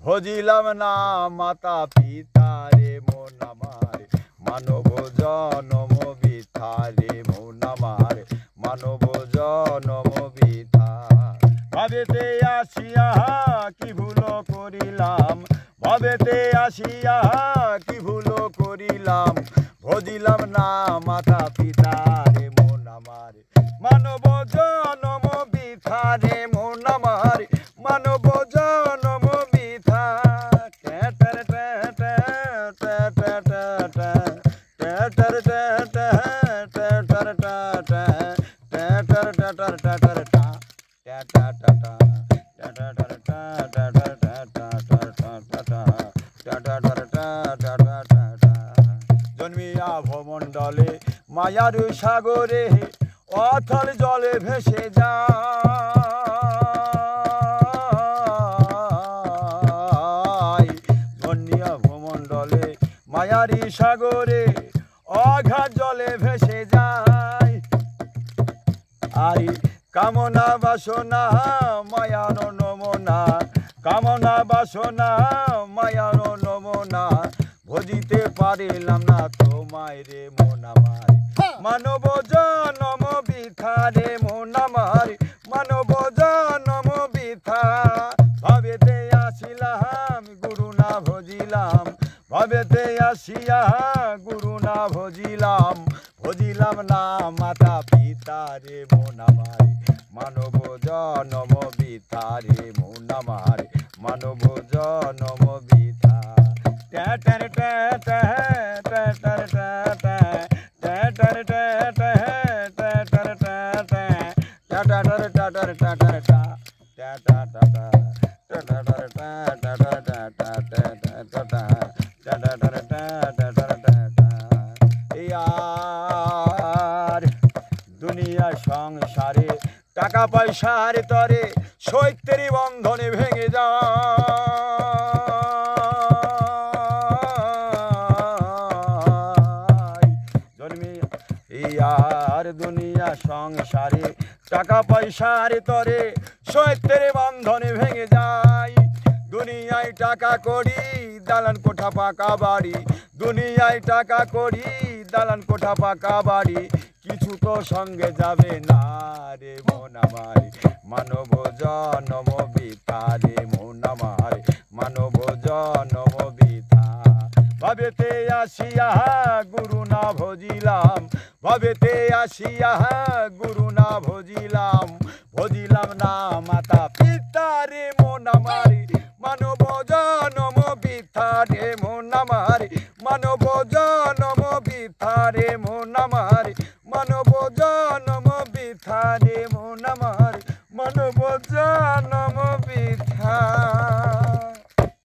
ভজিলাম না মাতা পিতা রে মন আমার, মানব জনম বৃথা রে মন আমার, মানব জনম বৃথা। ভাবেতে আসিয়া কি ভুল করিলাম, ভাবেতে আসিয়া কি ভুল করিলাম, ভজিলাম না মাতা পিতা রে মন আমার, মানব জনম বৃথা রে মন আমার, মানব জনম বৃথা। জন্মিয়া ভমণ্ডলে মায়ার সাগরে অথল জলে ভেসে যায়, জন্মিয়া ভমণ্ডলে মায়ারি সাগরে অঘাত জলে ভেসে যায়। আই কামনা বাসনা মায়ার নমনা, কামনা বাসনা মায়ার নমনা, ভজিতে পারিলাম না তোমায় রে মন আমার, মানব জনম বৃথা রে মন আমার, মানব জনম বৃথা। ভাবেতে আসিলাম গুরু না ভজিলাম, ভাবেতে আসিয়া গুরু না ভজিলাম, ভজিলাম না মাতা পিতা রে মন আমার, মানব জনম বৃথা রে মন আমার, মানব জনম বৃথা। দুনিয়া সংসারে টাকা পয়সার তরে সৈত্যেরই বন্ধনে ভেঙে যায়। আর দুনিয়া সংসারে টাকা পয়সার তরে সৈত্যের বন্ধনে ভেঙে যায়। দুনিয়ায় টাকা করি দালান কোঠা পাকা বাড়ি, দুনিয়ায় টাকা করি দালান কোঠা পাকা বাড়ি, কিছু তো সঙ্গে যাবে না রে মন আমার, মানব জনম বৃথা রে মন আমার, মানব জনম বৃথা। ভাবেতে আসিয়া গুরু না ভজিলাম, ভাবেতে আসিয়া গুরু না ভজিলাম, ভজিলাম না মাতা পিতা রে মন আমার, মানব জনম বৃথা রে মন আমার, মানব জনম বৃথা রে মন আমার, মানব জনম বৃথা রে মন আমার, মানব জনম বৃথা।